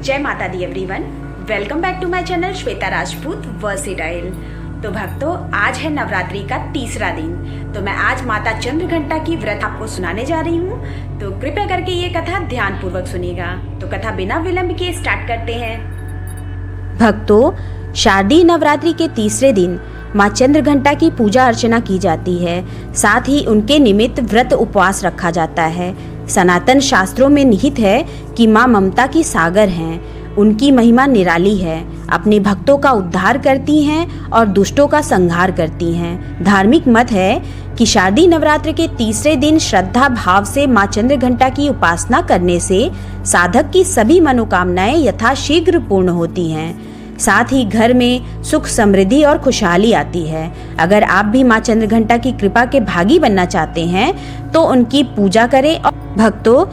जय माता दी everyone, welcome back to my channel Shweta Rajput versatile. तो भक्तों, आज है नवरात्रि का तीसरा दिन। तो मैं आज माता चंद्रघंटा की व्रत आपको सुनाने जा रही हूँ। तो कृपया करके ये कथा ध्यान पूर्वक सुनिएगा। तो कथा बिना विलंब किए स्टार्ट करते हैं। भक्तों, शारदीय नवरात्रि के तीसरे दिन माँ चंद्रघंटा की पूजा अर्चना की जाती है। साथ ही उनके निमित्त व्रत उपवास रखा जाता है। सनातन शास्त्रों में निहित है कि माँ ममता की सागर हैं। उनकी महिमा निराली है। अपने भक्तों का उद्धार करती हैं और दुष्टों का संहार करती हैं। धार्मिक मत है कि शारदीय नवरात्र के तीसरे दिन श्रद्धा भाव से माँ चंद्रघंटा की उपासना करने से साधक की सभी मनोकामनाएं यथाशीघ्र पूर्ण होती हैं। साथ ही घर में सुख समृद्धि और खुशहाली आती है। अगर आप भी माँ चंद्रघंटा की कृपा के भागी बनना चाहते हैं तो उनकी पूजा करें। और भक्तों,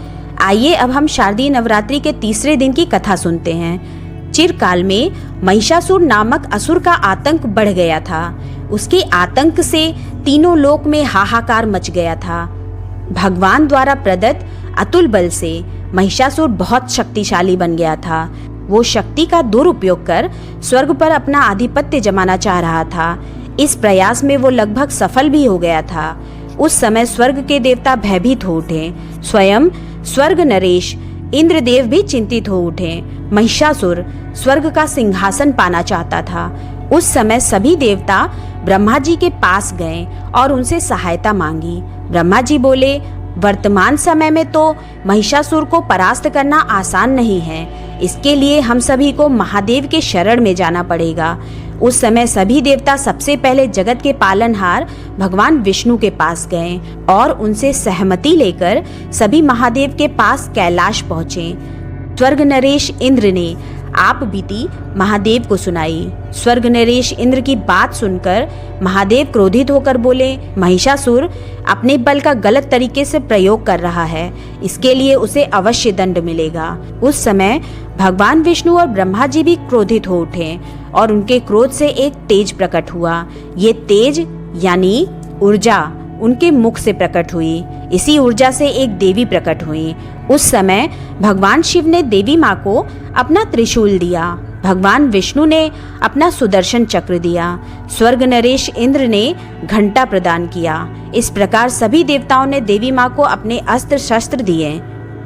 आइए अब हम शारदीय नवरात्रि के तीसरे दिन की कथा सुनते हैं। चिरकाल में महिषासुर नामक असुर का आतंक बढ़ गया था। उसके आतंक से तीनों लोक में हाहाकार मच गया था। भगवान द्वारा प्रदत्त अतुल बल से महिषासुर बहुत शक्तिशाली बन गया था। वो शक्ति का दुरुपयोग कर स्वर्ग पर अपना आधिपत्य जमाना चाह रहा था। इस प्रयास में वो लगभग सफल भी हो गया था। उस समय स्वर्ग के देवता भयभीत हो उठे। स्वयं स्वर्ग नरेश इंद्रदेव भी चिंतित हो उठे। महिषासुर स्वर्ग का सिंहासन पाना चाहता था। उस समय सभी देवता ब्रह्मा जी के पास गए और उनसे सहायता मांगी। ब्रह्मा जी बोले, वर्तमान समय में तो महिषासुर को परास्त करना आसान नहीं है। इसके लिए हम सभी को महादेव के शरण में जाना पड़ेगा। उस समय सभी देवता सबसे पहले जगत के पालनहार भगवान विष्णु के पास गए और उनसे सहमति लेकर सभी महादेव के पास कैलाश पहुँचे। स्वर्ग नरेश इंद्र ने आप बीती महादेव को सुनाई। स्वर्ग नरेश इंद्र की बात सुनकर महादेव क्रोधित होकर बोले, महिषासुर अपने बल का गलत तरीके से प्रयोग कर रहा है। इसके लिए उसे अवश्य दंड मिलेगा। उस समय भगवान विष्णु और ब्रह्मा जी भी क्रोधित हो उठे और उनके क्रोध से एक तेज प्रकट हुआ। ये तेज यानी ऊर्जा उनके मुख से प्रकट हुई। इसी ऊर्जा से एक देवी प्रकट हुई। उस समय भगवान शिव ने देवी माँ को अपना त्रिशूल दिया। भगवान विष्णु ने अपना सुदर्शन चक्र दिया। स्वर्ग नरेश इंद्र ने घंटा प्रदान किया। इस प्रकार सभी देवताओं ने देवी माँ को अपने अस्त्र शस्त्र दिए।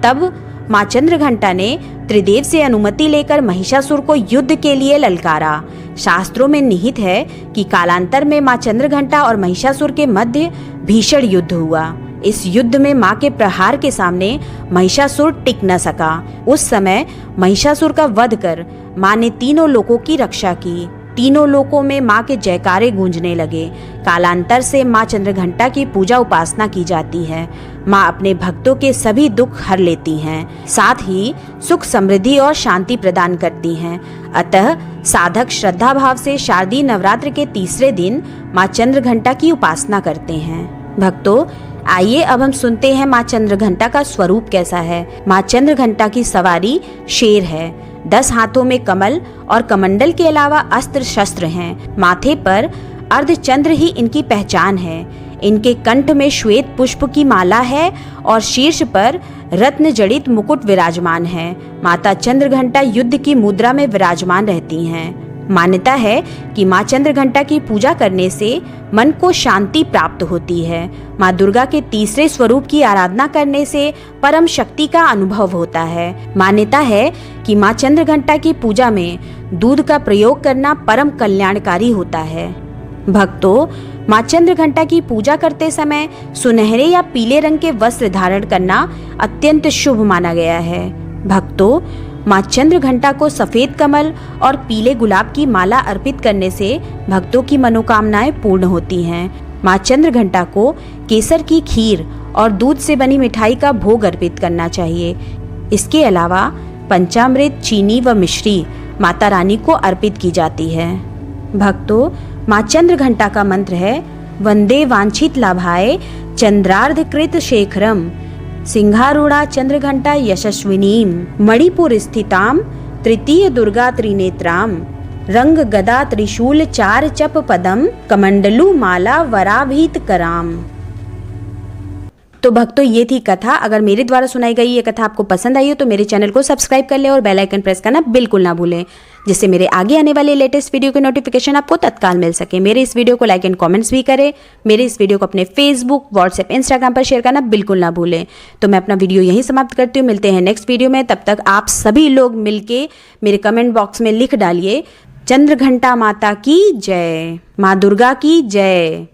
तब माँ चंद्रघंटा ने त्रिदेव से अनुमति लेकर महिषासुर को युद्ध के लिए ललकारा। शास्त्रों में निहित है कि कालांतर में माँ चंद्रघंटा और महिषासुर के मध्य भीषण युद्ध हुआ। इस युद्ध में माँ के प्रहार के सामने महिषासुर टिक न सका। उस समय महिषासुर का वध कर माँ ने तीनों लोकों की रक्षा की। तीनों लोकों में माँ के जयकारे गूंजने लगे। कालांतर से माँ चंद्रघंटा की पूजा उपासना की जाती है। माँ अपने भक्तों के सभी दुख हर लेती हैं। साथ ही सुख समृद्धि और शांति प्रदान करती हैं। अतः साधक श्रद्धा भाव से शारदीय नवरात्र के तीसरे दिन माँ चंद्रघंटा की उपासना करते हैं। भक्तों, आइए अब हम सुनते हैं माँ चंद्रघंटा का स्वरूप कैसा है। माँ चंद्रघंटा की सवारी शेर है। 10 हाथों में कमल और कमंडल के अलावा अस्त्र शस्त्र हैं। माथे पर अर्धचंद्र ही इनकी पहचान है। इनके कंठ में श्वेत पुष्प की माला है और शीर्ष पर रत्न जड़ित मुकुट विराजमान है। माता चंद्रघंटा युद्ध की मुद्रा में विराजमान रहती हैं। मान्यता है कि माँ चंद्रघंटा की पूजा करने से मन को शांति प्राप्त होती है। माँ दुर्गा के तीसरे स्वरूप की आराधना करने से परम शक्ति का अनुभव होता है। मान्यता है कि माँ चंद्रघंटा की पूजा में दूध का प्रयोग करना परम कल्याणकारी होता है। भक्तों, माँ चंद्रघंटा की पूजा करते समय सुनहरे या पीले रंग के वस्त्र धारण करना अत्यंत शुभ माना गया है। भक्तों, माँ चंद्रघंटा को सफेद कमल और पीले गुलाब की माला अर्पित करने से भक्तों की मनोकामनाएं पूर्ण होती हैं। माँ चंद्रघंटा को केसर की खीर और दूध से बनी मिठाई का भोग अर्पित करना चाहिए। इसके अलावा पंचामृत, चीनी व मिश्री माता रानी को अर्पित की जाती है। भक्तों, माँ चंद्रघंटा का मंत्र है, वंदे वांछित लाभाय चंद्रार्धकृत शेखरम सिंहारूढ़ा चंद्रघंटा यशस्विनीम मणिपुर स्थिताम तृतीय दुर्गा त्रिनेत्राम रंग गदा त्रिशूल चार चप पदम कमंडलू माला वराभीत कराम। तो भक्तों ये थी कथा। अगर मेरे द्वारा सुनाई गई ये कथा आपको पसंद आई हो तो मेरे चैनल को सब्सक्राइब कर ले और बेल आइकन प्रेस करना बिल्कुल ना भूलें, जिससे मेरे आगे आने वाले लेटेस्ट वीडियो की नोटिफिकेशन आपको तत्काल मिल सके। मेरे इस वीडियो को लाइक एंड कमेंट्स भी करें। मेरे इस वीडियो को अपने फेसबुक, व्हाट्सएप, इंस्टाग्राम पर शेयर करना बिल्कुल ना भूलें। तो मैं अपना वीडियो यहीं समाप्त करती हूँ। मिलते हैं नेक्स्ट वीडियो में। तब तक आप सभी लोग मिलके मेरे कमेंट बॉक्स में लिख डालिए, चंद्रघंटा माता की जय, माँ दुर्गा की जय।